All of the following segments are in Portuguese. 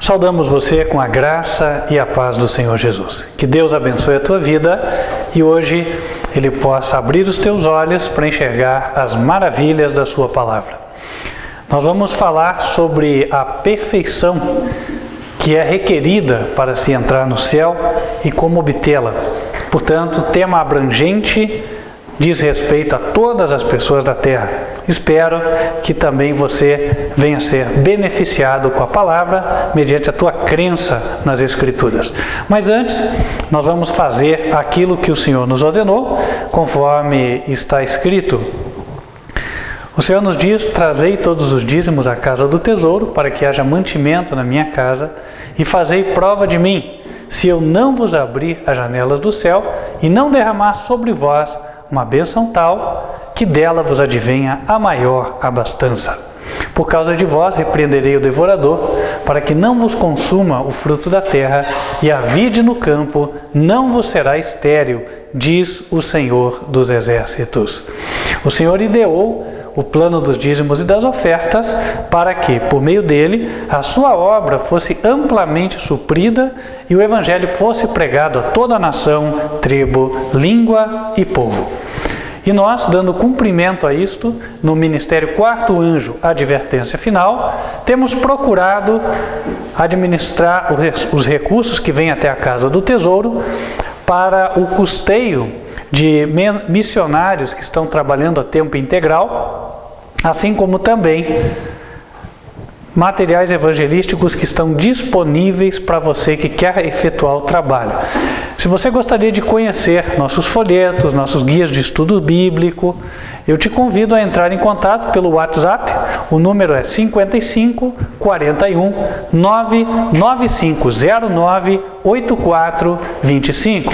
Saudamos você com a graça e a paz do Senhor Jesus. Que Deus abençoe a tua vida e hoje Ele possa abrir os teus olhos para enxergar as maravilhas da sua palavra. Nós vamos falar sobre a perfeição que é requerida para se entrar no céu e como obtê-la. Portanto, tema abrangente, diz respeito a todas as pessoas da terra. Espero que também você venha ser beneficiado com a palavra mediante a tua crença nas Escrituras. Mas antes, nós vamos fazer aquilo que o Senhor nos ordenou, conforme está escrito. O Senhor nos diz: trazei todos os dízimos à casa do tesouro, para que haja mantimento na minha casa, e fazei prova de mim, se eu não vos abrir as janelas do céu e não derramar sobre vós uma bênção tal, que dela vos advenha a maior abastança. Por causa de vós repreenderei o devorador, para que não vos consuma o fruto da terra, e a vide no campo não vos será estéril, diz o Senhor dos Exércitos. O Senhor ideou o plano dos dízimos e das ofertas, para que, por meio dele, a sua obra fosse amplamente suprida e o Evangelho fosse pregado a toda a nação, tribo, língua e povo. E nós, dando cumprimento a isto, no Ministério Quarto Anjo, Advertência Final, temos procurado administrar os recursos que vêm até a Casa do Tesouro para o custeio de missionários que estão trabalhando a tempo integral, assim como também materiais evangelísticos que estão disponíveis para você que quer efetuar o trabalho. Se você gostaria de conhecer nossos folhetos, nossos guias de estudo bíblico, eu te convido a entrar em contato pelo WhatsApp. O número é 55 41 99509 8425.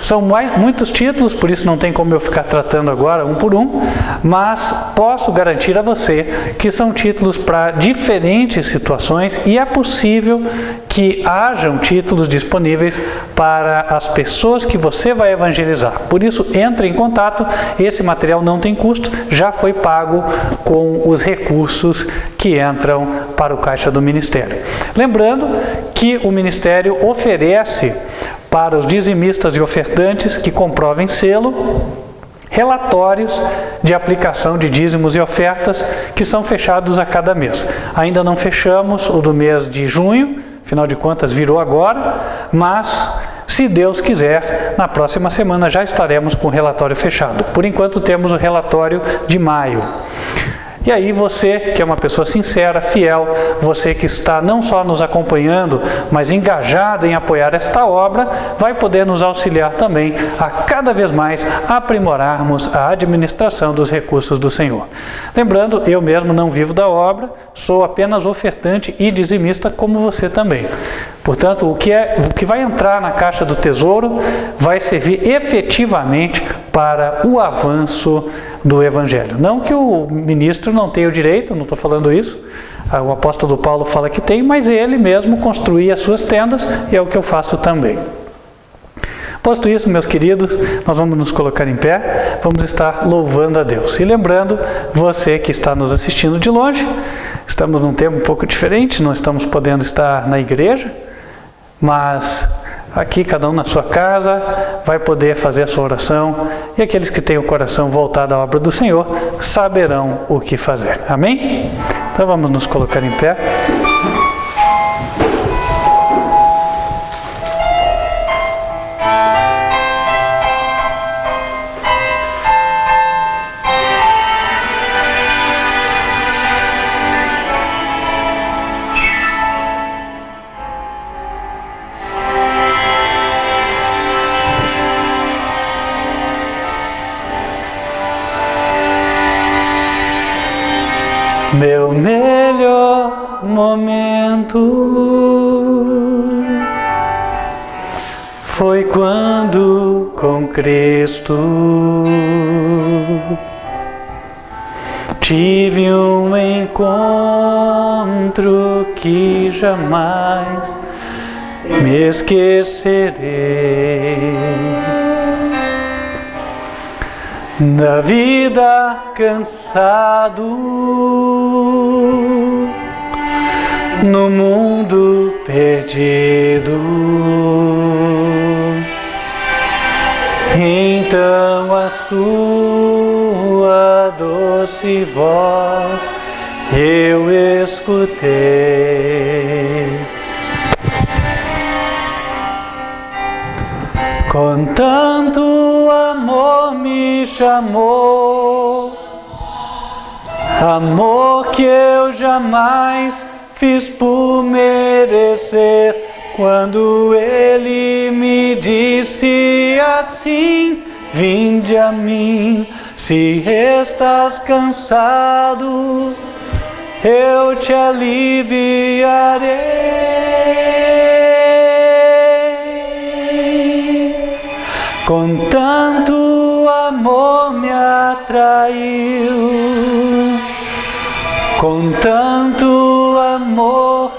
São muitos títulos, por isso não tem como eu ficar tratando agora um por um, mas posso garantir a você que são títulos para diferentes situações e é possível que hajam títulos disponíveis para as pessoas que você vai evangelizar. Por isso, entre em contato, esse material não tem custo, já foi pago com os recursos que entram para o caixa do Ministério. Lembrando que o Ministério oferece para os dizimistas e ofertantes que comprovem selo, relatórios de aplicação de dízimos e ofertas que são fechados a cada mês. Ainda não fechamos o do mês de junho, afinal de contas virou agora, mas se Deus quiser, na próxima semana já estaremos com o relatório fechado. Por enquanto temos o relatório de maio. E aí você, que é uma pessoa sincera, fiel, você que está não só nos acompanhando, mas engajado em apoiar esta obra, vai poder nos auxiliar também a cada vez mais aprimorarmos a administração dos recursos do Senhor. Lembrando, eu mesmo não vivo da obra, sou apenas ofertante e dizimista como você também. Portanto, o que vai entrar na caixa do tesouro vai servir efetivamente para o avanço do Evangelho. Não que o ministro não tenha o direito, não estou falando isso, o apóstolo Paulo fala que tem, mas ele mesmo construía as suas tendas e é o que eu faço também. Posto isso, meus queridos, nós vamos nos colocar em pé, vamos estar louvando a Deus. E lembrando, você que está nos assistindo de longe, estamos num tempo um pouco diferente, não estamos podendo estar na igreja, mas aqui, cada um na sua casa, vai poder fazer a sua oração. E aqueles que têm o coração voltado à obra do Senhor, saberão o que fazer. Amém? Então vamos nos colocar em pé. Meu melhor momento foi quando com Cristo tive um encontro que jamais me esquecerei. Na vida cansado, no mundo pedido. Então a sua doce voz eu escutei. Com tanto amor me chamou, amor que eu jamais fiz por merecer. Quando Ele me disse assim: vinde a mim, se estás cansado, eu te aliviarei. Com tanto amor me atraiu, com tanto amor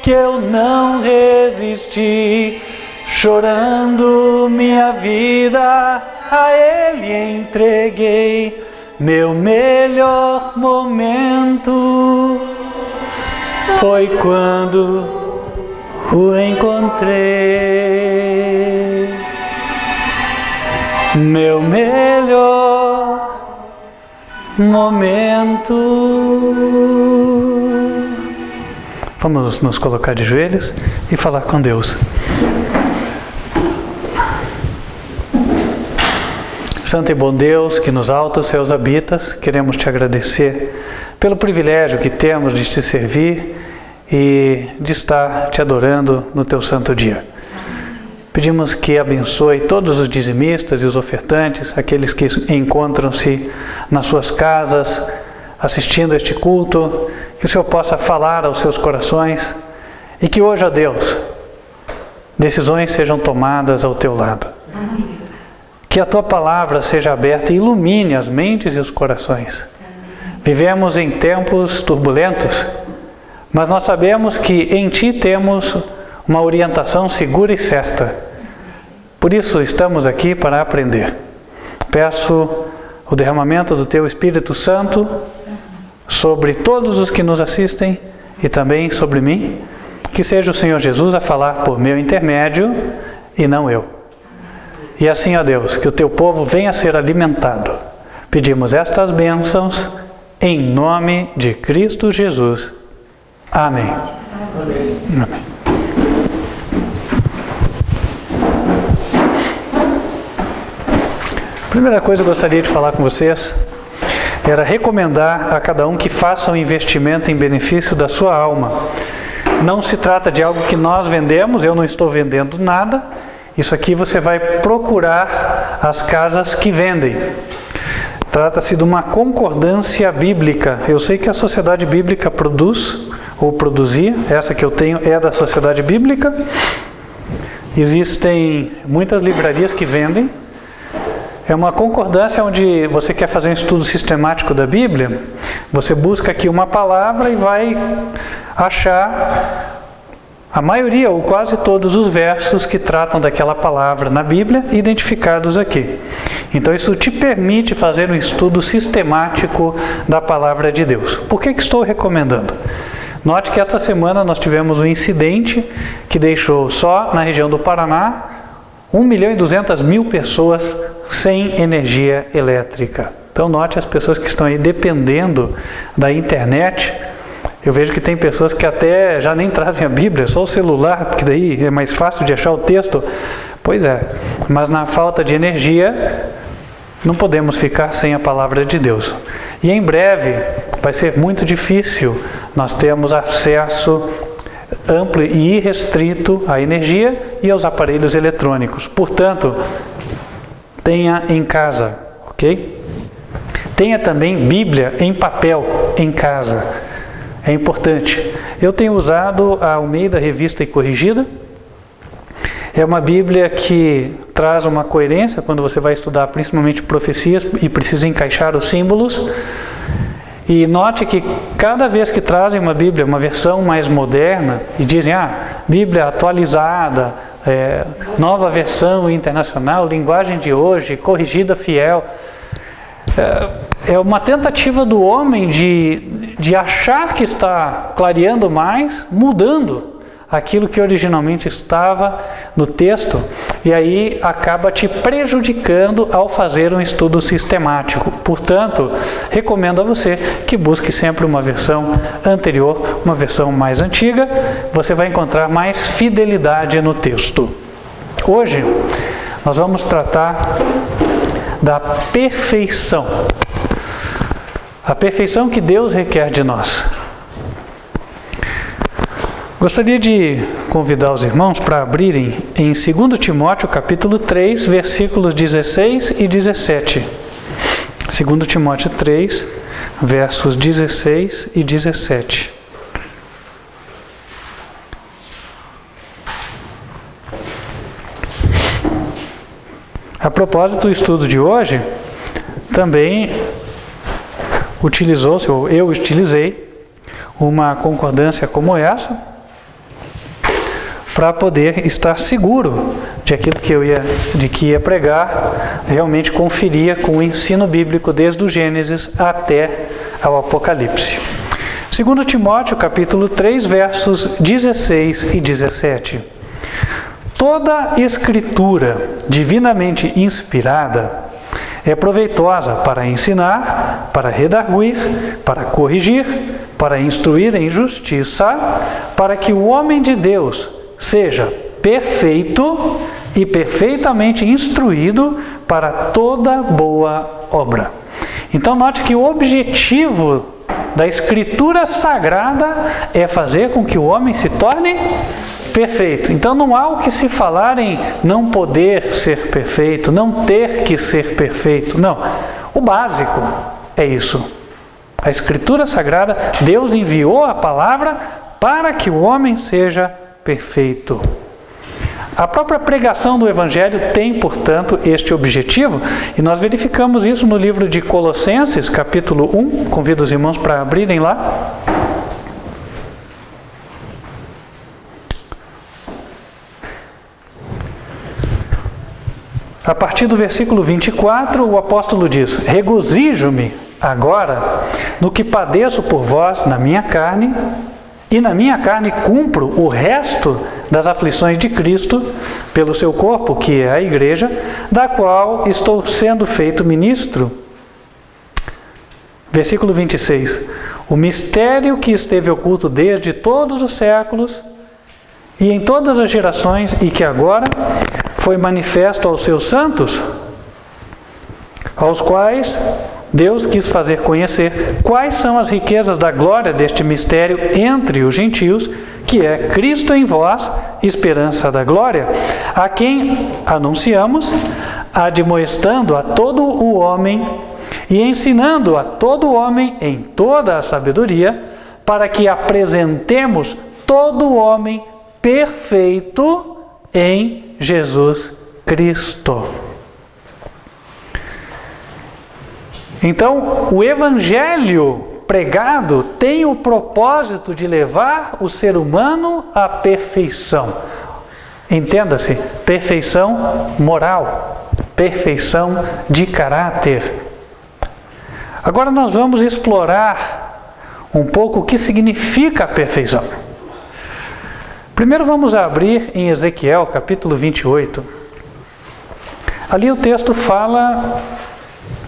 que eu não resisti, chorando minha vida a Ele entreguei. Meu melhor momento foi quando o encontrei. Meu melhor momento. Vamos nos colocar de joelhos e falar com Deus. Santo e bom Deus, que nos altos céus habitas, queremos te agradecer pelo privilégio que temos de te servir e de estar te adorando no teu santo dia. Pedimos que abençoe todos os dizimistas e os ofertantes, aqueles que encontram-se nas suas casas, assistindo este culto, que o Senhor possa falar aos seus corações e que hoje, ó Deus, decisões sejam tomadas ao teu lado. Que a tua palavra seja aberta e ilumine as mentes e os corações. Vivemos em tempos turbulentos, mas nós sabemos que em ti temos uma orientação segura e certa. Por isso estamos aqui para aprender. Peço o derramamento do teu Espírito Santo sobre todos os que nos assistem e também sobre mim, que seja o Senhor Jesus a falar por meu intermédio e não eu. E assim, ó Deus, que o teu povo venha a ser alimentado. Pedimos estas bênçãos em nome de Cristo Jesus. Amém. Amém. Primeira coisa que eu gostaria de falar com vocês era recomendar a cada um que faça um investimento em benefício da sua alma. Não se trata de algo que nós vendemos, eu não estou vendendo nada. Isso aqui você vai procurar as casas que vendem. Trata-se de uma concordância bíblica. Eu sei que a Sociedade Bíblica produz, ou produzia, essa que eu tenho é da Sociedade Bíblica. Existem muitas livrarias que vendem. É uma concordância onde você quer fazer um estudo sistemático da Bíblia, você busca aqui uma palavra e vai achar a maioria ou quase todos os versos que tratam daquela palavra na Bíblia, identificados aqui. Então isso te permite fazer um estudo sistemático da palavra de Deus. Por que estou recomendando? Note que esta semana nós tivemos um incidente que deixou só na região do Paraná 1.200.000 pessoas sem energia elétrica. Então note as pessoas que estão aí dependendo da internet. Eu vejo que tem pessoas que até já nem trazem a Bíblia, só o celular, porque daí é mais fácil de achar o texto. Pois é, mas na falta de energia, não podemos ficar sem a palavra de Deus. E em breve vai ser muito difícil nós termos acesso amplo e irrestrito à energia e aos aparelhos eletrônicos. Portanto, tenha em casa, ok? Tenha também Bíblia em papel em casa. É importante. Eu tenho usado a Almeida Revista e Corrigida. É uma Bíblia que traz uma coerência quando você vai estudar principalmente profecias e precisa encaixar os símbolos. E note que cada vez que trazem uma Bíblia, uma versão mais moderna, e dizem, Bíblia atualizada, nova versão internacional, linguagem de hoje, corrigida fiel, é uma tentativa do homem de achar que está clareando mais, mudando aquilo que originalmente estava no texto, e aí acaba te prejudicando ao fazer um estudo sistemático. Portanto, recomendo a você que busque sempre uma versão anterior, uma versão mais antiga. Você vai encontrar mais fidelidade no texto. Hoje, nós vamos tratar da perfeição. A perfeição que Deus requer de nós. Gostaria de convidar os irmãos para abrirem em 2 Timóteo capítulo 3, versículos 16 e 17. 2 Timóteo 3, versos 16 e 17. A propósito, o estudo de hoje também utilizou-se, ou eu utilizei, uma concordância como essa, para poder estar seguro de aquilo que ia pregar, realmente conferia com o ensino bíblico desde o Gênesis até ao Apocalipse. 2 Timóteo, capítulo 3, versos 16 e 17. Toda escritura divinamente inspirada é proveitosa para ensinar, para redarguir, para corrigir, para instruir em justiça, para que o homem de Deus seja perfeito e perfeitamente instruído para toda boa obra. Então note que o objetivo da Escritura Sagrada é fazer com que o homem se torne perfeito. Então não há o que se falar em não poder ser perfeito, não ter que ser perfeito. Não. O básico é isso. A Escritura Sagrada, Deus enviou a palavra para que o homem seja perfeito. A própria pregação do Evangelho tem, portanto, este objetivo, e nós verificamos isso no livro de Colossenses, capítulo 1. Convido os irmãos para abrirem lá. A partir do versículo 24, o apóstolo diz: regozijo-me agora no que padeço por vós na minha carne, e na minha carne cumpro o resto das aflições de Cristo pelo seu corpo, que é a igreja, da qual estou sendo feito ministro. Versículo 26. O mistério que esteve oculto desde todos os séculos e em todas as gerações, e que agora foi manifesto aos seus santos, aos quais Deus quis fazer conhecer quais são as riquezas da glória deste mistério entre os gentios, que é Cristo em vós, esperança da glória, a quem anunciamos, admoestando a todo o homem e ensinando a todo homem em toda a sabedoria, para que apresentemos todo o homem perfeito em Jesus Cristo. Então, o Evangelho pregado tem o propósito de levar o ser humano à perfeição. Entenda-se, perfeição moral, perfeição de caráter. Agora nós vamos explorar um pouco o que significa a perfeição. Primeiro vamos abrir em Ezequiel, capítulo 28. Ali o texto fala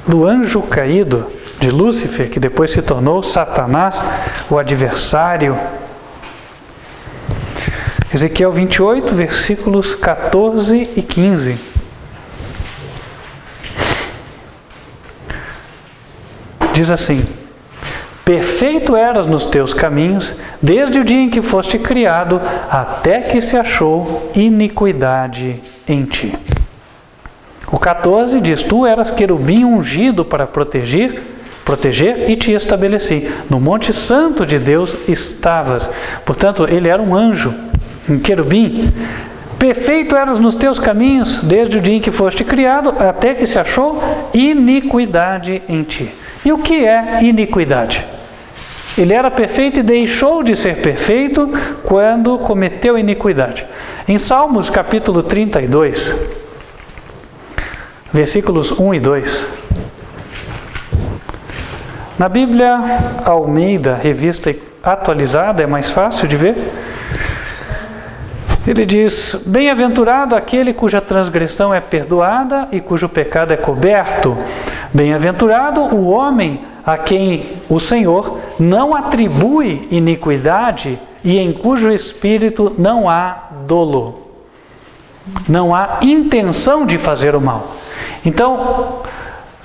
do anjo caído de Lúcifer, que depois se tornou Satanás, o adversário. Ezequiel 28, versículos 14 e 15. Diz assim: perfeito eras nos teus caminhos, desde o dia em que foste criado, até que se achou iniquidade em ti. O 14 diz: tu eras querubim ungido para proteger e te estabeleci. No monte santo de Deus estavas. Portanto, ele era um anjo, um querubim. Perfeito eras nos teus caminhos, desde o dia em que foste criado, até que se achou iniquidade em ti. E o que é iniquidade? Ele era perfeito e deixou de ser perfeito quando cometeu iniquidade. Em Salmos capítulo 32, versículos 1 e 2. Na Bíblia Almeida, revista atualizada, é mais fácil de ver. Ele diz: bem-aventurado aquele cuja transgressão é perdoada e cujo pecado é coberto. Bem-aventurado o homem a quem o Senhor não atribui iniquidade e em cujo espírito não há dolo. Não há intenção de fazer o mal. Então,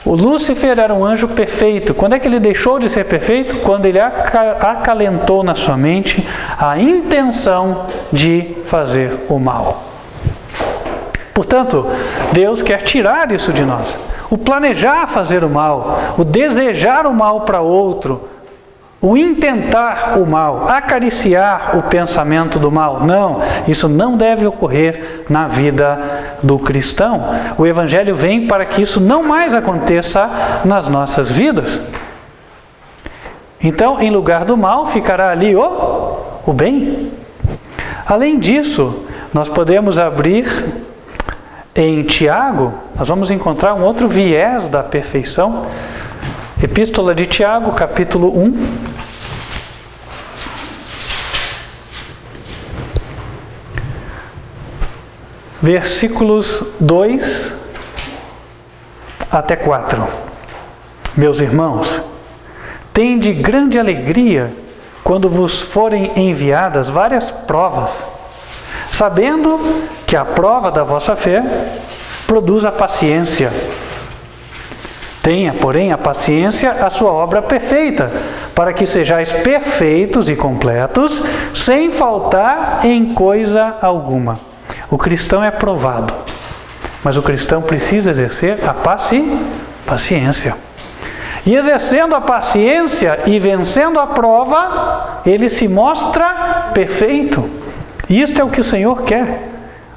o Lúcifer era um anjo perfeito. Quando é que ele deixou de ser perfeito? Quando ele acalentou na sua mente a intenção de fazer o mal. Portanto, Deus quer tirar isso de nós. O planejar fazer o mal, o desejar o mal para outro, o intentar o mal, acariciar o pensamento do mal. Não, isso não deve ocorrer na vida do cristão. O Evangelho vem para que isso não mais aconteça nas nossas vidas. Então, em lugar do mal, ficará ali o bem. Além disso, nós podemos abrir em Tiago, nós vamos encontrar um outro viés da perfeição. Epístola de Tiago, capítulo 1. Versículos 2 até 4. Meus irmãos, tende grande alegria quando vos forem enviadas várias provas, sabendo que a prova da vossa fé produz a paciência. Tenha, porém, a paciência a sua obra perfeita, para que sejais perfeitos e completos, sem faltar em coisa alguma. O cristão é provado, mas o cristão precisa exercer a paciência. E exercendo a paciência e vencendo a prova, ele se mostra perfeito. E isto é o que o Senhor quer.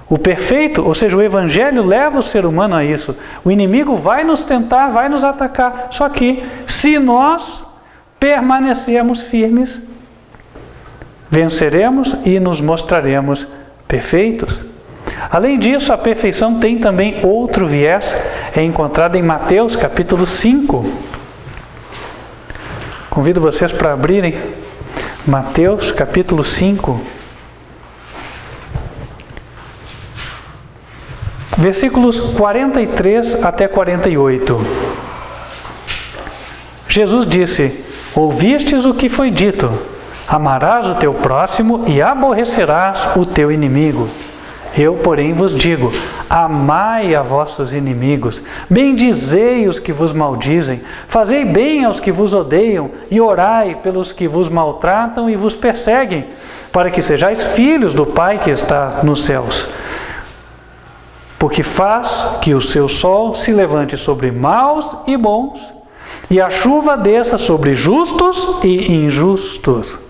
O perfeito, ou seja, o Evangelho leva o ser humano a isso. O inimigo vai nos tentar, vai nos atacar. Só que, se nós permanecermos firmes, venceremos e nos mostraremos perfeitos. Além disso, a perfeição tem também outro viés, é encontrado em Mateus capítulo 5. Convido vocês para abrirem Mateus capítulo 5. Versículos 43 até 48. Jesus disse: ouvistes o que foi dito, amarás o teu próximo e aborrecerás o teu inimigo. Eu, porém, vos digo, amai a vossos inimigos, bendizei os que vos maldizem, fazei bem aos que vos odeiam e orai pelos que vos maltratam e vos perseguem, para que sejais filhos do Pai que está nos céus. Porque faz que o seu sol se levante sobre maus e bons, e a chuva desça sobre justos e injustos.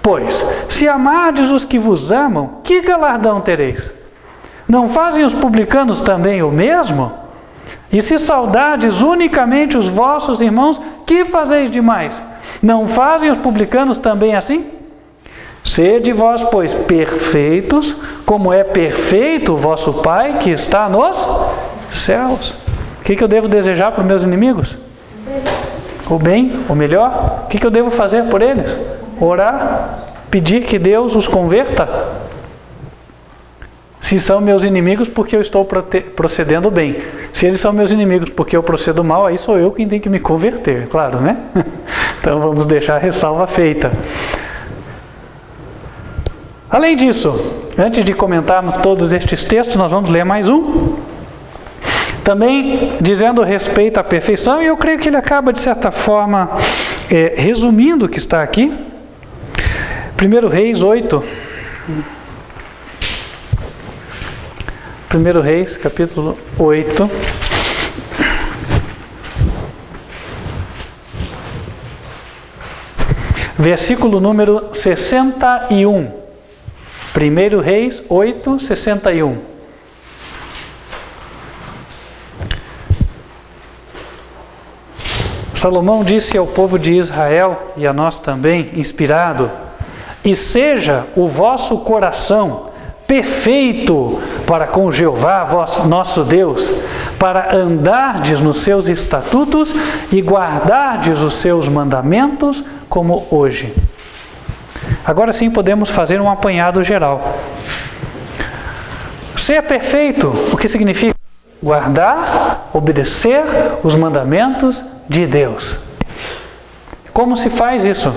Pois, se amardes os que vos amam, que galardão tereis? Não fazem os publicanos também o mesmo? E se saudardes unicamente os vossos irmãos, que fazeis demais? Não fazem os publicanos também assim? Sede vós, pois, perfeitos, como é perfeito o vosso Pai que está nos céus. O que eu devo desejar para os meus inimigos? O bem, o melhor. O que eu devo fazer por eles? Orar, pedir que Deus os converta. Se são meus inimigos porque eu estou procedendo bem. Se eles são meus inimigos porque eu procedo mal, aí sou eu quem tem que me converter, claro, né? Então vamos deixar a ressalva feita. Além disso, antes de comentarmos todos estes textos, nós vamos ler mais um. Também dizendo respeito à perfeição, e eu creio que ele acaba, de certa forma, resumindo o que está aqui. 1 Reis 8. 1 Reis, capítulo 8. Versículo número 61. 1 Reis 8, 61. Salomão disse ao povo de Israel, e a nós também, inspirado: e seja o vosso coração perfeito para com Jeová, nosso Deus, para andardes nos seus estatutos e guardardes os seus mandamentos como hoje. Agora sim podemos fazer um apanhado geral. Ser perfeito, o que significa? Guardar, obedecer os mandamentos de Deus. Como se faz isso?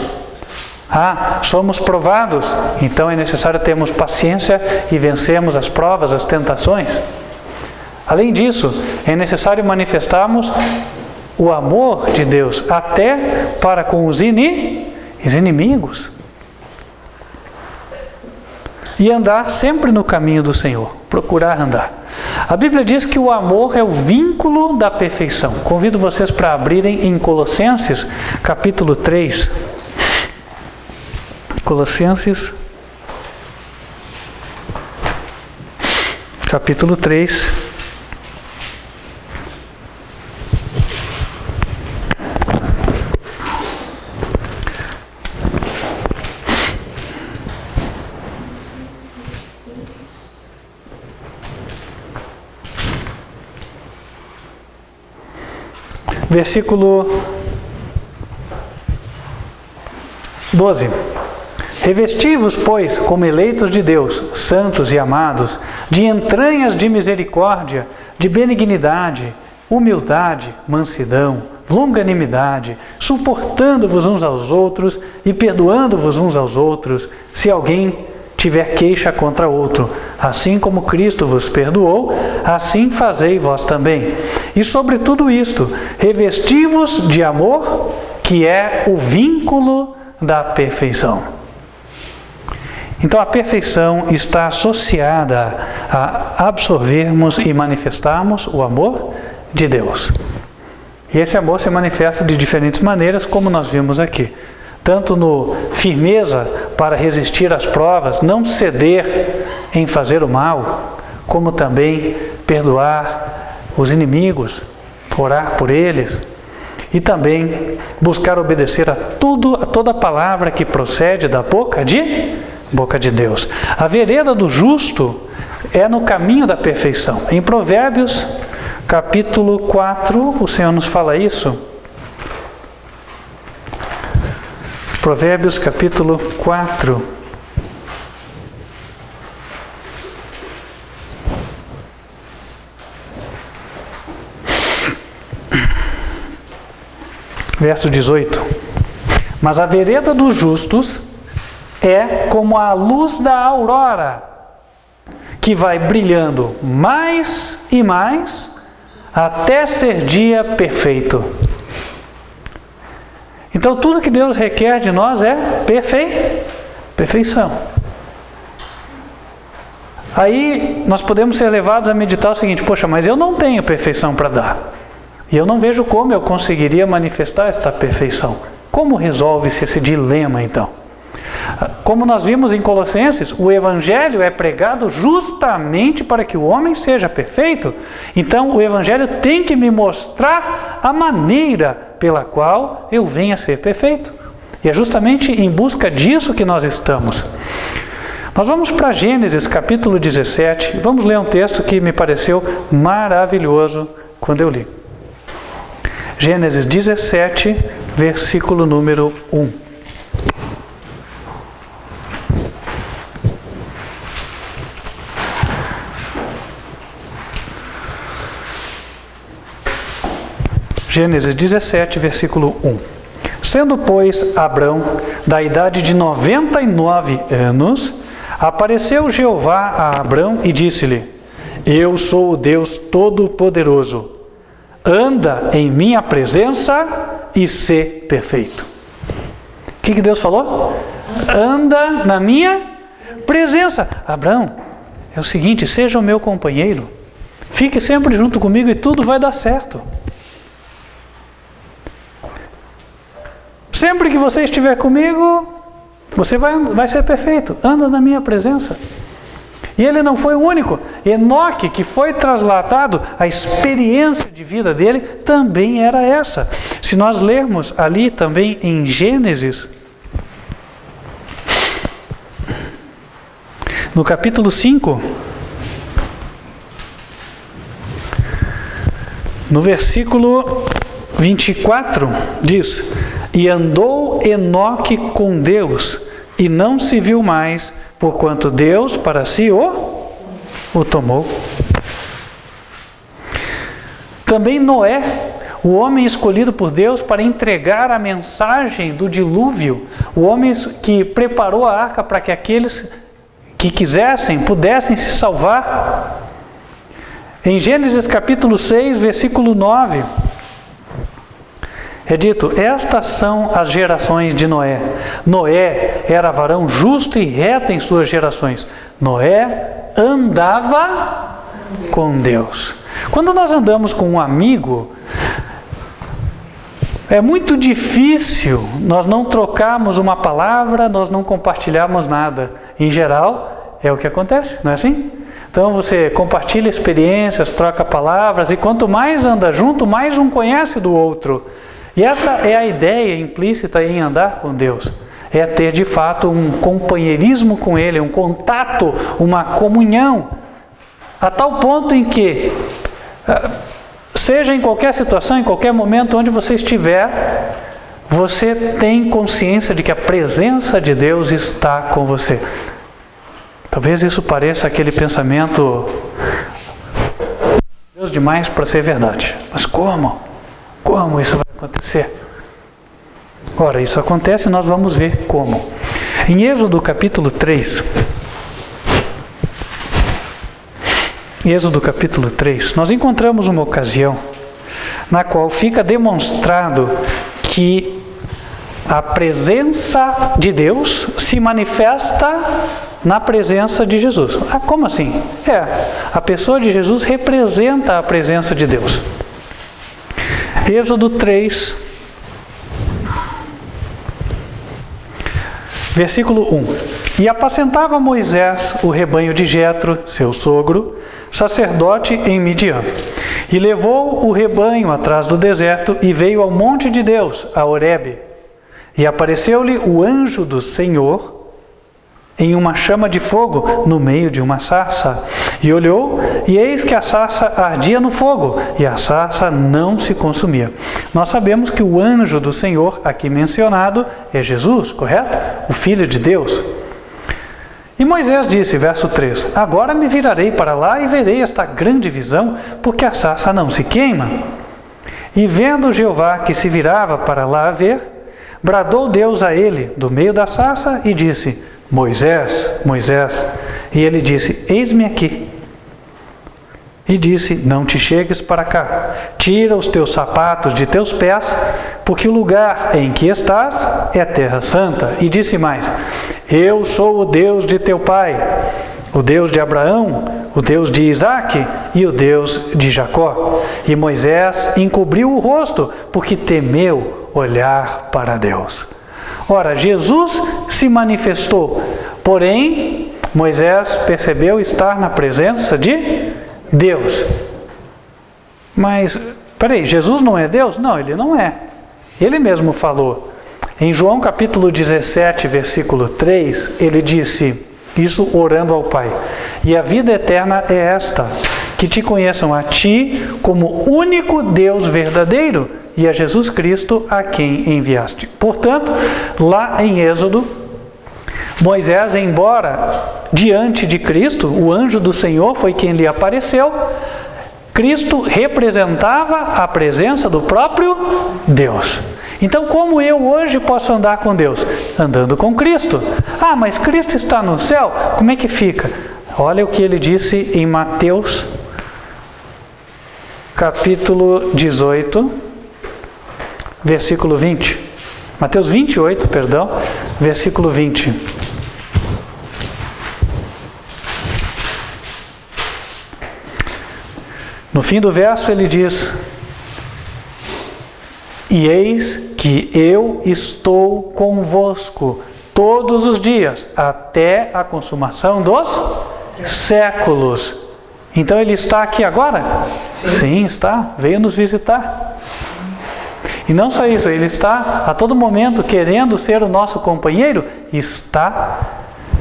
Somos provados, então é necessário termos paciência e vencermos as provas, as tentações. Além disso, é necessário manifestarmos o amor de Deus até para com os inimigos. E andar sempre no caminho do Senhor, procurar andar. A Bíblia diz que o amor é o vínculo da perfeição. Convido vocês para abrirem em Colossenses, capítulo 3. Colossenses, capítulo 3. Versículo 12. Revesti-vos, pois, como eleitos de Deus, santos e amados, de entranhas de misericórdia, de benignidade, humildade, mansidão, longanimidade, suportando-vos uns aos outros e perdoando-vos uns aos outros, se alguém tiver queixa contra outro. Assim como Cristo vos perdoou, assim fazei vós também. E sobre tudo isto, revesti-vos de amor, que é o vínculo da perfeição. Então a perfeição está associada a absorvermos e manifestarmos o amor de Deus. E esse amor se manifesta de diferentes maneiras, como nós vimos aqui. Tanto no firmeza para resistir às provas, não ceder em fazer o mal, como também perdoar os inimigos, orar por eles, e também buscar obedecer a toda palavra que procede da boca de Deus. A vereda do justo é no caminho da perfeição. Em Provérbios, capítulo 4, o Senhor nos fala isso. Provérbios, capítulo 4. Verso 18. Mas a vereda dos justos é como a luz da aurora, que vai brilhando mais e mais, até ser dia perfeito. Então tudo que Deus requer de nós é perfeição. Aí nós podemos ser levados a meditar o seguinte: poxa, mas eu não tenho perfeição para dar. E eu não vejo como eu conseguiria manifestar esta perfeição. Como resolve-se esse dilema então? Como nós vimos em Colossenses, o Evangelho é pregado justamente para que o homem seja perfeito. Então o Evangelho tem que me mostrar a maneira pela qual eu venha a ser perfeito. E é justamente em busca disso que nós estamos. Nós vamos para Gênesis capítulo 17, vamos ler um texto que me pareceu maravilhoso quando eu li. Gênesis 17, versículo número 1. Gênesis 17, versículo 1. Sendo, pois, Abrão da idade de 99 anos, apareceu Jeová a Abrão e disse-lhe: Eu sou o Deus Todo-Poderoso. Anda em minha presença e sê perfeito. O que Deus falou? Anda na minha presença. Abrão, é o seguinte: seja o meu companheiro. Fique sempre junto comigo e tudo vai dar certo. Sempre que você estiver comigo, você vai ser perfeito. Anda na minha presença. E ele não foi o único. Enoque, que foi traslatado, a experiência de vida dele também era essa. Se nós lermos ali também em Gênesis, no capítulo 5, no versículo 24, diz: E andou Enoque com Deus, e não se viu mais, porquanto Deus para si o o tomou. Também Noé, o homem escolhido por Deus para entregar a mensagem do dilúvio, o homem que preparou a arca para que aqueles que quisessem, pudessem se salvar. Em Gênesis capítulo 6, versículo 9, é dito: estas são as gerações de Noé. Noé era varão justo e reto em suas gerações. Noé andava com Deus. Quando nós andamos com um amigo, é muito difícil nós não trocarmos uma palavra, nós não compartilharmos nada. Em geral, é o que acontece, não é assim? Então você compartilha experiências, troca palavras, e quanto mais anda junto, mais um conhece do outro. E essa é a ideia implícita em andar com Deus. É ter de fato um companheirismo com Ele, um contato, uma comunhão, a tal ponto em que, seja em qualquer situação, em qualquer momento onde você estiver, você tem consciência de que a presença de Deus está com você. Talvez isso pareça aquele pensamento Deus demais para ser verdade. Mas como? Como isso vai acontecer? Ora, isso acontece e nós vamos ver como. Em Êxodo capítulo 3, nós encontramos uma ocasião na qual fica demonstrado que a presença de Deus se manifesta na presença de Jesus. Ah, como assim? A pessoa de Jesus representa a presença de Deus. Êxodo 3, versículo 1. E apacentava Moisés o rebanho de Jetro, seu sogro, sacerdote em Midian. E levou o rebanho atrás do deserto e veio ao monte de Deus, a Horebe. E apareceu-lhe o anjo do Senhor em uma chama de fogo no meio de uma sarça. E olhou, e eis que a sarça ardia no fogo, e a sarça não se consumia. Nós sabemos que o anjo do Senhor, aqui mencionado, é Jesus, correto? O Filho de Deus. E Moisés disse, verso 3, agora me virarei para lá e verei esta grande visão, porque a sarça não se queima. E vendo Jeová que se virava para lá ver, bradou Deus a ele do meio da sarça e disse, Moisés, Moisés. E ele disse, eis-me aqui. E disse, não te chegues para cá, tira os teus sapatos de teus pés, porque o lugar em que estás é terra santa. E disse mais, eu sou o Deus de teu pai, o Deus de Abraão, o Deus de Isaque e o Deus de Jacó. E Moisés encobriu o rosto, porque temeu olhar para Deus. Ora, Jesus se manifestou, porém, Moisés percebeu estar na presença de Deus. Mas, peraí, Jesus não é Deus? Não, ele não é. Ele mesmo falou. Em João capítulo 17, versículo 3, ele disse, isso orando ao Pai, e a vida eterna é esta, que te conheçam a ti como único Deus verdadeiro e a Jesus Cristo a quem enviaste. Portanto, lá em Êxodo, Moisés, embora diante de Cristo, o anjo do Senhor foi quem lhe apareceu, Cristo representava a presença do próprio Deus. Então, como eu hoje posso andar com Deus? Andando com Cristo. Ah, mas Cristo está no céu? Como é que fica? Olha o que ele disse em Mateus, capítulo 18, versículo 20. Mateus 28, perdão, versículo 20. No fim do verso ele diz, e eis que eu estou convosco todos os dias, até a consumação dos séculos. Então ele está aqui agora? Sim, está. Veio nos visitar. E não só isso, ele está a todo momento querendo ser o nosso companheiro. Está.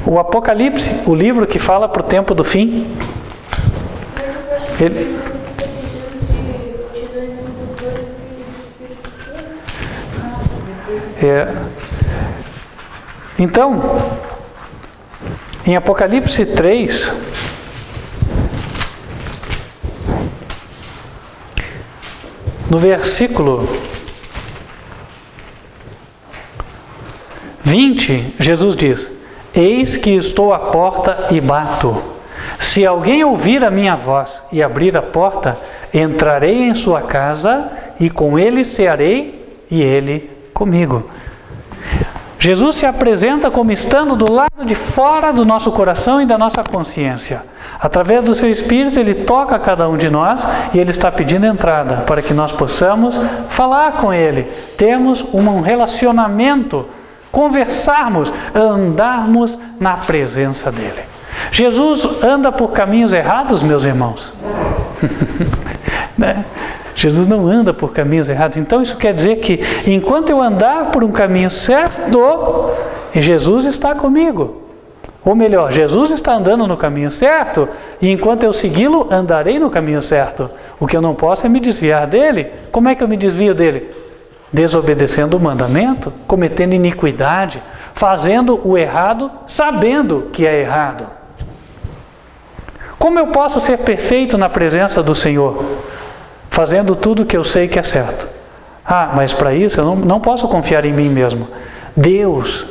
O Apocalipse, o livro que fala para o tempo do fim. Então, em Apocalipse 3, No versículo 20, Jesus diz: eis que estou à porta e bato. Se alguém ouvir a minha voz e abrir a porta, entrarei em sua casa e com ele cearei e ele comigo. Jesus se apresenta como estando do lado de fora do nosso coração e da nossa consciência. Através do seu Espírito, Ele toca cada um de nós e Ele está pedindo entrada para que nós possamos falar com Ele, termos um relacionamento, conversarmos, andarmos na presença dEle. Jesus anda por caminhos errados, meus irmãos? Né? Jesus não anda por caminhos errados. Então isso quer dizer que enquanto eu andar por um caminho certo, Jesus está comigo. Ou melhor, Jesus está andando no caminho certo e enquanto eu segui-lo, andarei no caminho certo. O que eu não posso é me desviar dele. Como é que eu me desvio dele? Desobedecendo o mandamento, cometendo iniquidade, fazendo o errado, sabendo que é errado. Como eu posso ser perfeito na presença do Senhor? Fazendo tudo o que eu sei que é certo. Mas para isso eu não posso confiar em mim mesmo. Deus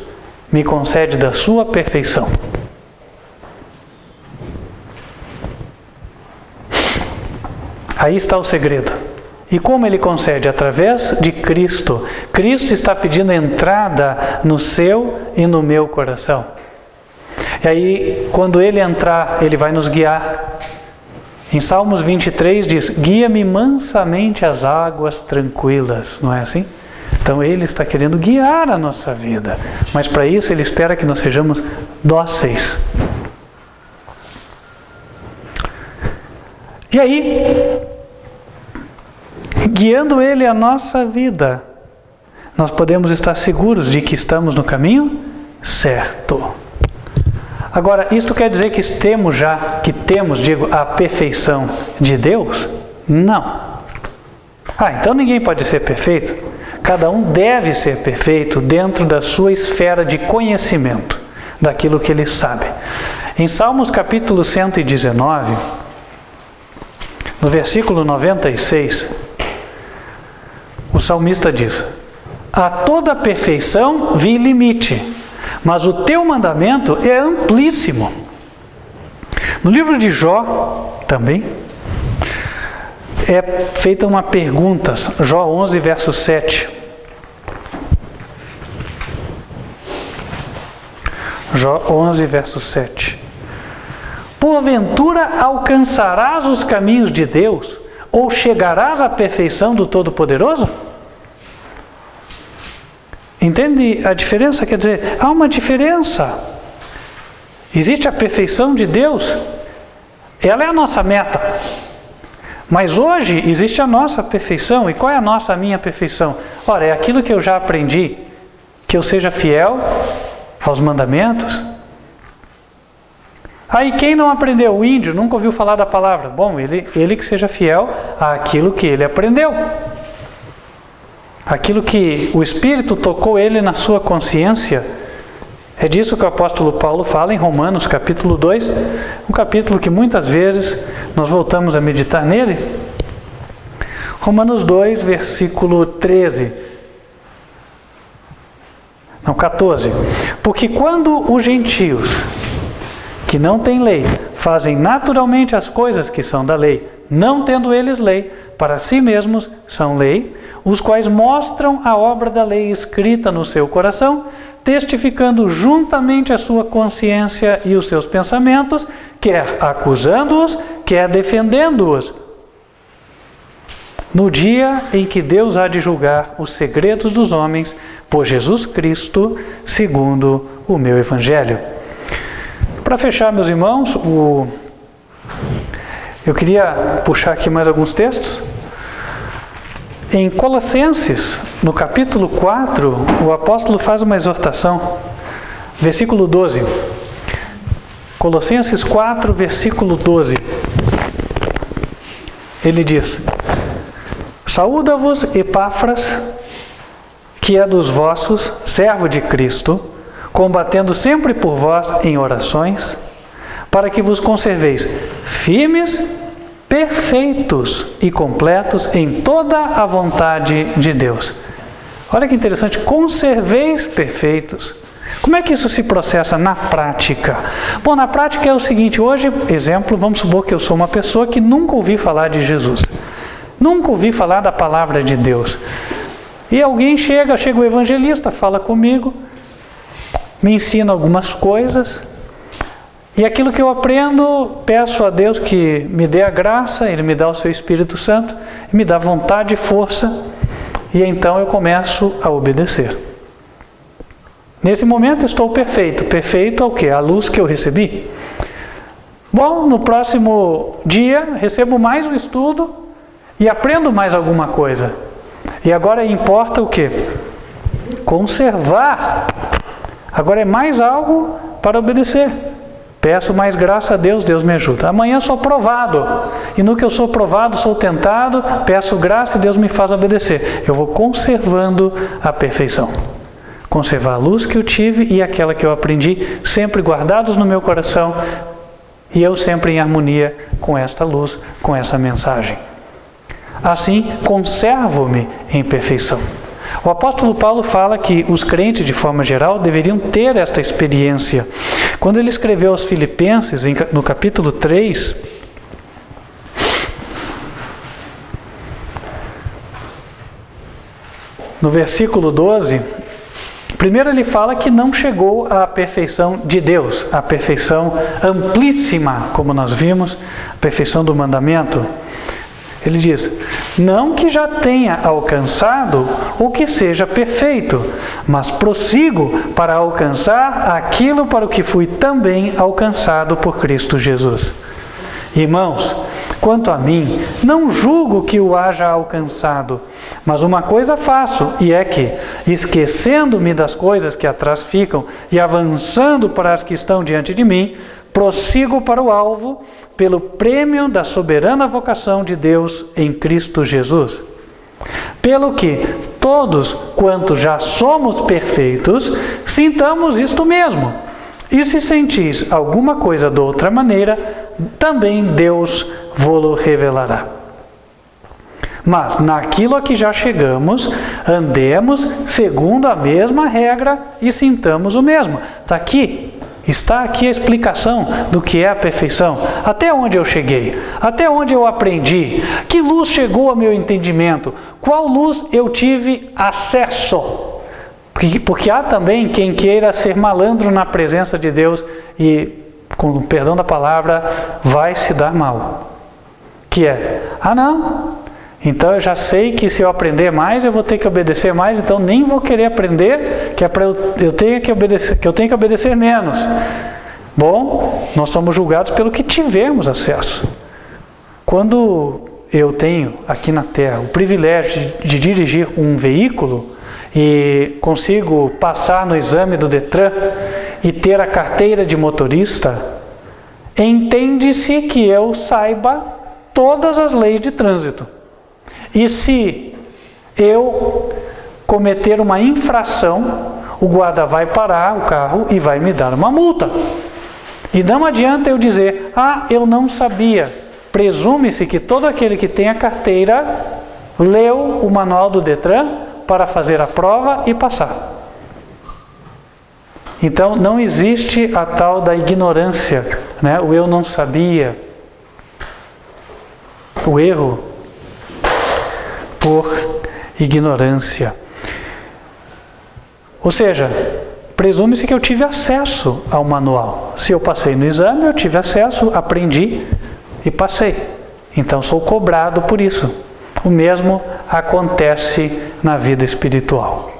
me concede da sua perfeição. Aí está o segredo. E como Ele concede? Através de Cristo. Cristo está pedindo entrada no seu e no meu coração. E aí, quando Ele entrar, Ele vai nos guiar. Em Salmos 23 diz: guia-me mansamente às águas tranquilas. Não é assim? Então Ele está querendo guiar a nossa vida. Mas para isso Ele espera que nós sejamos dóceis. E aí, guiando Ele a nossa vida, nós podemos estar seguros de que estamos no caminho certo. Agora, isto quer dizer que temos, a perfeição de Deus? Não. Então ninguém pode ser perfeito? Cada um deve ser perfeito dentro da sua esfera de conhecimento, daquilo que ele sabe. Em Salmos capítulo 119, no versículo 96, o salmista diz: a toda perfeição vi limite, mas o teu mandamento é amplíssimo. No livro de Jó, também, é feita uma pergunta, Jó 11, verso 7. Jó 11, verso 7. Porventura alcançarás os caminhos de Deus, ou chegarás à perfeição do Todo-Poderoso? Entende a diferença? Quer dizer, há uma diferença. Existe a perfeição de Deus, ela é a nossa meta. Mas hoje existe a nossa perfeição. E qual é a minha perfeição? Ora, é aquilo que eu já aprendi, que eu seja fiel aos mandamentos. Aí quem não aprendeu? O índio nunca ouviu falar da palavra. Bom, ele que seja fiel àquilo que ele aprendeu. Aquilo que o Espírito tocou ele na sua consciência. É disso que o apóstolo Paulo fala em Romanos capítulo 2, um capítulo que muitas vezes nós voltamos a meditar nele. Romanos 2, versículo 14. Porque quando os gentios, que não têm lei, fazem naturalmente as coisas que são da lei, não tendo eles lei, para si mesmos são lei, os quais mostram a obra da lei escrita no seu coração, testificando juntamente a sua consciência e os seus pensamentos, quer acusando-os, quer defendendo-os, no dia em que Deus há de julgar os segredos dos homens, por Jesus Cristo, segundo o meu Evangelho. Para fechar, meus irmãos, eu queria puxar aqui mais alguns textos. Em Colossenses, no capítulo 4, o apóstolo faz uma exortação. Versículo 12. Colossenses 4, versículo 12. Ele diz: saúda-vos Epáfras, que é dos vossos, servo de Cristo, combatendo sempre por vós em orações, para que vos conserveis firmes perfeitos e completos em toda a vontade de Deus. Olha que interessante, conserveis perfeitos. Como é que isso se processa na prática? Bom, na prática é o seguinte, hoje, exemplo, vamos supor que eu sou uma pessoa que nunca ouvi falar de Jesus. Nunca ouvi falar da palavra de Deus. E alguém chega o evangelista, fala comigo, me ensina algumas coisas, e aquilo que eu aprendo, peço a Deus que me dê a graça, Ele me dá o seu Espírito Santo, me dá vontade e força, e então eu começo a obedecer. Nesse momento estou perfeito. Perfeito ao quê? A luz que eu recebi. Bom, no próximo dia recebo mais um estudo e aprendo mais alguma coisa. E agora importa o quê? Conservar. Agora é mais algo para obedecer. Peço mais graça a Deus, Deus me ajuda. Amanhã sou provado. E no que eu sou provado, sou tentado, peço graça e Deus me faz obedecer. Eu vou conservando a perfeição. Conservar a luz que eu tive e aquela que eu aprendi, sempre guardados no meu coração, e eu sempre em harmonia com esta luz, com essa mensagem. Assim, conservo-me em perfeição. O apóstolo Paulo fala que os crentes, de forma geral, deveriam ter esta experiência. Quando ele escreveu aos Filipenses, no capítulo 3, no versículo 12, primeiro ele fala que não chegou à perfeição de Deus, à perfeição amplíssima, como nós vimos, a perfeição do mandamento. Ele diz, não que já tenha alcançado o que seja perfeito, mas prossigo para alcançar aquilo para o que fui também alcançado por Cristo Jesus. Irmãos, quanto a mim, não julgo que o haja alcançado, mas uma coisa faço, e é que, esquecendo-me das coisas que atrás ficam e avançando para as que estão diante de mim, prossigo para o alvo, pelo prêmio da soberana vocação de Deus em Cristo Jesus. Pelo que todos quantos já somos perfeitos, sintamos isto mesmo. E se sentis alguma coisa de outra maneira, também Deus vô-lo revelará. Mas naquilo a que já chegamos, andemos segundo a mesma regra e sintamos o mesmo. Está aqui a explicação do que é a perfeição. Até onde eu cheguei? Até onde eu aprendi? Que luz chegou ao meu entendimento? Qual luz eu tive acesso? Porque há também quem queira ser malandro na presença de Deus e, com o perdão da palavra, vai se dar mal. Que é, não, então eu já sei que se eu aprender mais, eu vou ter que obedecer mais, então nem vou querer aprender, que é para eu tenho que obedecer menos. Bom, nós somos julgados pelo que tivemos acesso. Quando eu tenho aqui na Terra o privilégio de dirigir um veículo e consigo passar no exame do Detran e ter a carteira de motorista, entende-se que eu saiba todas as leis de trânsito. E se eu cometer uma infração, o guarda vai parar o carro e vai me dar uma multa. E não adianta eu dizer, eu não sabia. Presume-se que todo aquele que tem a carteira leu o manual do Detran para fazer a prova e passar. Então não existe a tal da ignorância, né? O eu não sabia, o erro por ignorância. Ou seja, presume-se que eu tive acesso ao manual. Se eu passei no exame, eu tive acesso, aprendi e passei. Então sou cobrado por isso. O mesmo acontece na vida espiritual.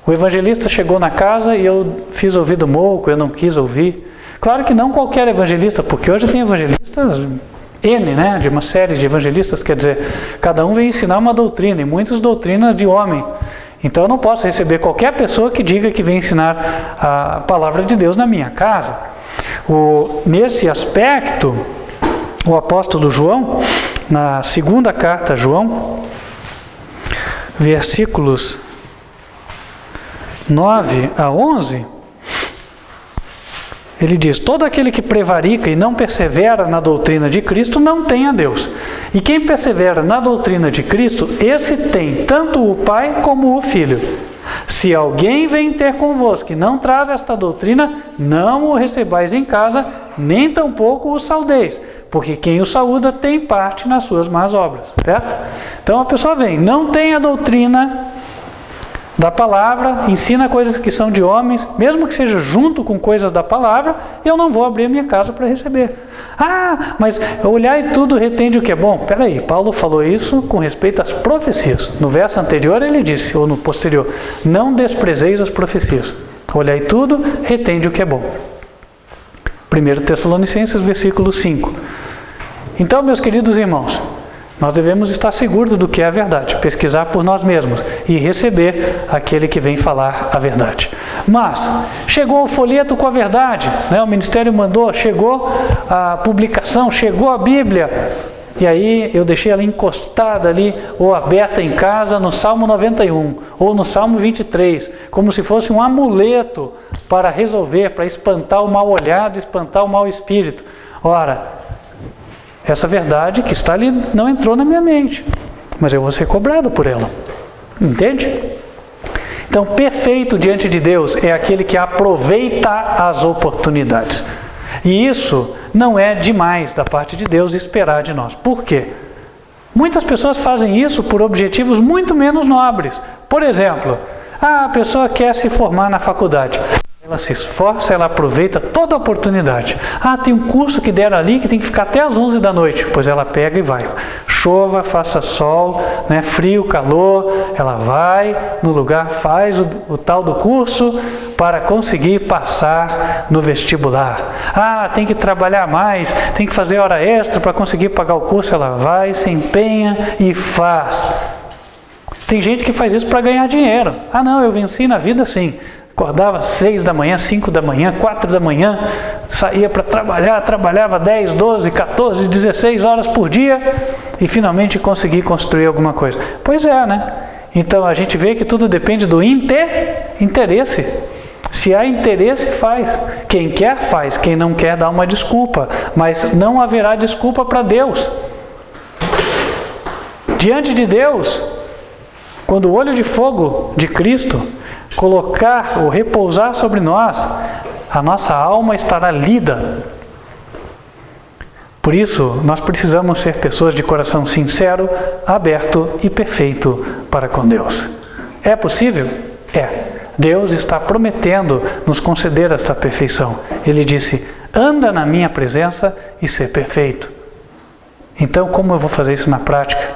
O evangelista chegou na casa e eu fiz ouvido moco, eu não quis ouvir. Claro que não qualquer evangelista, porque hoje tem evangelistas de uma série de evangelistas, quer dizer, cada um vem ensinar uma doutrina, e muitas doutrinas de homem. Então eu não posso receber qualquer pessoa que diga que vem ensinar a palavra de Deus na minha casa. Nesse aspecto, o apóstolo João, na segunda carta a João, versículos 9 a 11, Ele diz: todo aquele que prevarica e não persevera na doutrina de Cristo não tem a Deus. E quem persevera na doutrina de Cristo, esse tem tanto o Pai como o Filho. Se alguém vem ter convosco e não traz esta doutrina, não o recebais em casa, nem tampouco o saudeis, porque quem o saúda tem parte nas suas más obras, certo? Então a pessoa vem, não tem a doutrina da palavra, ensina coisas que são de homens, mesmo que seja junto com coisas da palavra, eu não vou abrir a minha casa para receber. Ah, mas olhar e tudo retende o que é bom. Peraí, Paulo falou isso com respeito às profecias. No verso anterior ele disse, ou no posterior, não desprezeis as profecias. Olhar e tudo retende o que é bom. 1 Tessalonicenses, versículo 5. Então, meus queridos irmãos, nós devemos estar seguros do que é a verdade, pesquisar por nós mesmos e receber aquele que vem falar a verdade. Mas, chegou o folheto com a verdade, né? O ministério mandou, chegou a publicação, chegou a Bíblia, e aí eu deixei ela encostada ali, ou aberta em casa, no Salmo 91, ou no Salmo 23, como se fosse um amuleto para resolver, para espantar o mal olhado, espantar o mau espírito. Ora, essa verdade que está ali não entrou na minha mente, mas eu vou ser cobrado por ela. Entende? Então, perfeito diante de Deus é aquele que aproveita as oportunidades. E isso não é demais da parte de Deus esperar de nós. Por quê? Muitas pessoas fazem isso por objetivos muito menos nobres. Por exemplo, a pessoa quer se formar na faculdade. Ela se esforça, ela aproveita toda a oportunidade. Ah, tem um curso que deram ali que tem que ficar até às 11 da noite. Pois ela pega e vai. Chova, faça sol, né, frio, calor, ela vai no lugar, faz o tal do curso para conseguir passar no vestibular. Ah, tem que trabalhar mais, tem que fazer hora extra para conseguir pagar o curso. Ela vai, se empenha e faz. Tem gente que faz isso para ganhar dinheiro. Ah, não, eu venci na vida sim. Acordava às 6 da manhã, 5 da manhã, 4 da manhã, saía para trabalhar, trabalhava 10, 12, 14, 16 horas por dia e finalmente consegui construir alguma coisa. Pois é, né? Então a gente vê que tudo depende do interesse. Se há interesse, faz. Quem quer, faz. Quem não quer, dá uma desculpa. Mas não haverá desculpa para Deus. Diante de Deus, quando o olho de fogo de Cristo colocar ou repousar sobre nós, a nossa alma estará lida. Por isso, nós precisamos ser pessoas de coração sincero, aberto e perfeito para com Deus. É possível? É. Deus está prometendo nos conceder esta perfeição. Ele disse, anda na minha presença e ser perfeito. Então, como eu vou fazer isso na prática?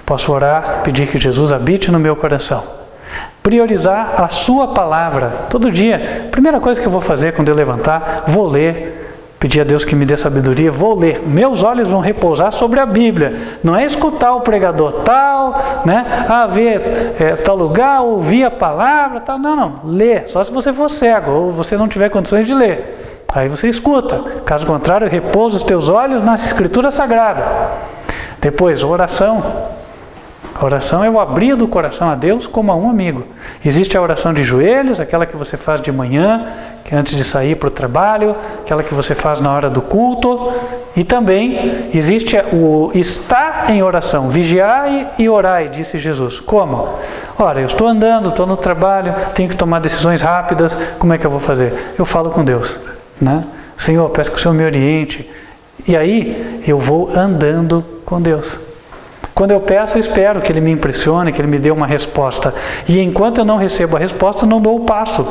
Posso orar, pedir que Jesus habite no meu coração. Priorizar a sua palavra todo dia. Primeira coisa que eu vou fazer quando eu levantar, vou ler, pedir a Deus que me dê sabedoria, vou ler. Meus olhos vão repousar sobre a Bíblia. Não é escutar o pregador tal, né? Ver tal lugar, ouvir a palavra tal. Não. Ler. Só se você for cego ou você não tiver condições de ler. Aí você escuta. Caso contrário, repousa os teus olhos na Escritura Sagrada. Depois, oração. A oração é o abrir do coração a Deus como a um amigo. Existe a oração de joelhos, aquela que você faz de manhã, que antes de sair para o trabalho, aquela que você faz na hora do culto. E também existe o estar em oração, vigiai e orai, disse Jesus. Como? Ora, eu estou andando, estou no trabalho, tenho que tomar decisões rápidas, como é que eu vou fazer? Eu falo com Deus, né? Senhor, peço que o Senhor me oriente. E aí eu vou andando com Deus. Quando eu peço, eu espero que Ele me impressione, que Ele me dê uma resposta. E enquanto eu não recebo a resposta, eu não dou o passo.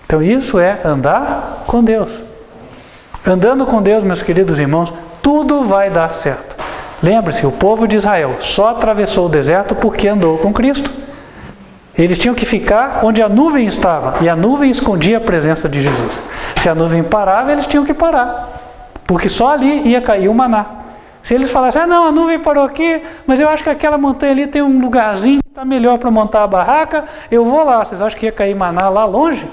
Então isso é andar com Deus. Andando com Deus, meus queridos irmãos, tudo vai dar certo. Lembre-se, o povo de Israel só atravessou o deserto porque andou com Cristo. Eles tinham que ficar onde a nuvem estava, e a nuvem escondia a presença de Jesus. Se a nuvem parava, eles tinham que parar, porque só ali ia cair o maná. Se eles falassem, não, a nuvem parou aqui, mas eu acho que aquela montanha ali tem um lugarzinho que está melhor para montar a barraca, eu vou lá. Vocês acham que ia cair maná lá longe?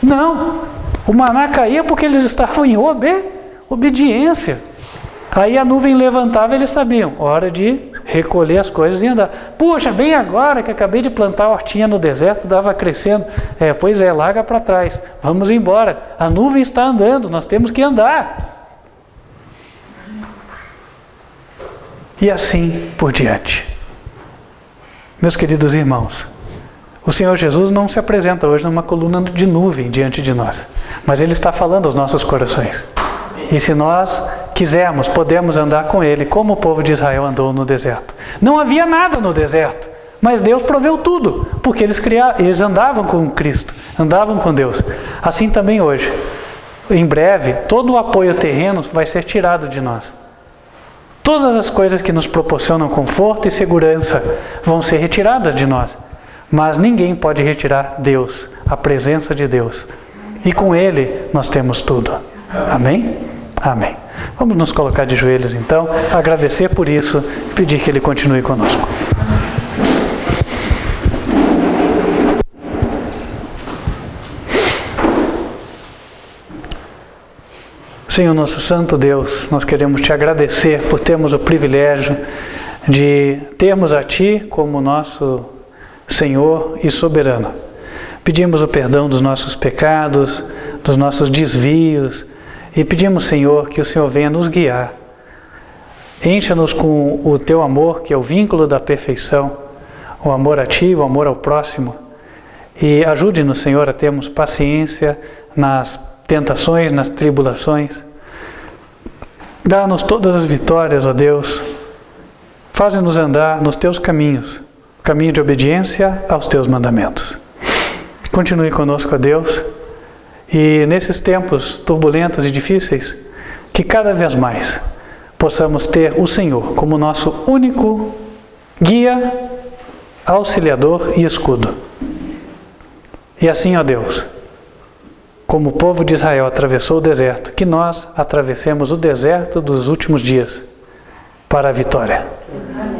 Não. O maná caía porque eles estavam em obediência. Aí a nuvem levantava e eles sabiam, hora de recolher as coisas e andar. Puxa, bem agora que acabei de plantar a hortinha no deserto, dava crescendo. Pois é, larga para trás, vamos embora. A nuvem está andando, nós temos que andar. E assim por diante. Meus queridos irmãos, o Senhor Jesus não se apresenta hoje numa coluna de nuvem diante de nós, mas Ele está falando aos nossos corações. E se nós quisermos, podemos andar com Ele, como o povo de Israel andou no deserto. Não havia nada no deserto, mas Deus proveu tudo, porque eles andavam com Cristo, andavam com Deus. Assim também hoje. Em breve, todo o apoio terreno vai ser tirado de nós. Todas as coisas que nos proporcionam conforto e segurança vão ser retiradas de nós. Mas ninguém pode retirar Deus, a presença de Deus. E com Ele nós temos tudo. Amém? Amém. Vamos nos colocar de joelhos então, agradecer por isso e pedir que Ele continue conosco. Senhor nosso santo Deus, nós queremos Te agradecer por termos o privilégio de termos a Ti como nosso Senhor e soberano. Pedimos o perdão dos nossos pecados, dos nossos desvios, e pedimos, Senhor, que o Senhor venha nos guiar. Encha-nos com o Teu amor, que é o vínculo da perfeição, o amor a Ti, o amor ao próximo, e ajude-nos, Senhor, a termos paciência nas tentações, nas tribulações. Dá-nos todas as vitórias, ó Deus. Faze-nos andar nos Teus caminhos, caminho de obediência aos Teus mandamentos. Continue conosco, ó Deus, e nesses tempos turbulentos e difíceis, que cada vez mais possamos ter o Senhor como nosso único guia, auxiliador e escudo. E assim, ó Deus, como o povo de Israel atravessou o deserto, que nós atravessemos o deserto dos últimos dias para a vitória.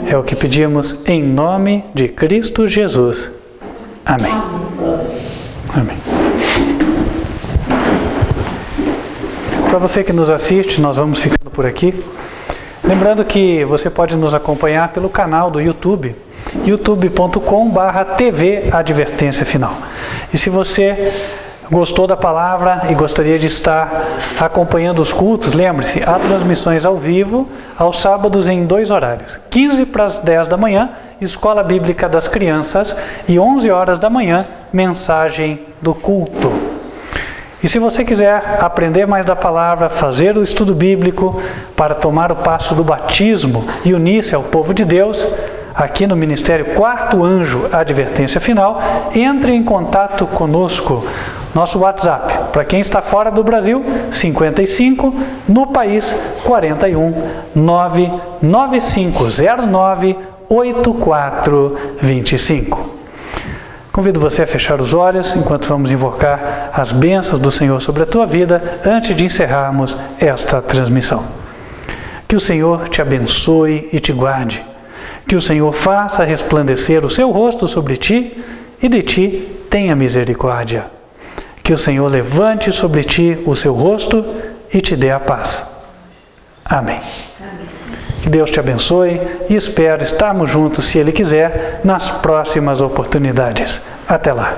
É o que pedimos em nome de Cristo Jesus. Amém. Amém. Para você que nos assiste, nós vamos ficando por aqui. Lembrando que você pode nos acompanhar pelo canal do YouTube, youtube.com/TV Advertência Final. E se você gostou da palavra e gostaria de estar acompanhando os cultos, lembre-se, há transmissões ao vivo aos sábados em 2 horários. 15 para as 10 da manhã, Escola Bíblica das Crianças, e 11 horas da manhã, Mensagem do Culto. E se você quiser aprender mais da palavra, fazer o estudo bíblico para tomar o passo do batismo e unir-se ao povo de Deus, aqui no Ministério Quarto Anjo Advertência Final, entre em contato conosco. Nosso WhatsApp, para quem está fora do Brasil, 55, no país, 41 99509 8425. Convido você a fechar os olhos enquanto vamos invocar as bênçãos do Senhor sobre a tua vida antes de encerrarmos esta transmissão. Que o Senhor te abençoe e te guarde. Que o Senhor faça resplandecer o seu rosto sobre ti e de ti tenha misericórdia. Que o Senhor levante sobre ti o seu rosto e te dê a paz. Amém. Que Deus te abençoe e espero estarmos juntos, se Ele quiser, nas próximas oportunidades. Até lá.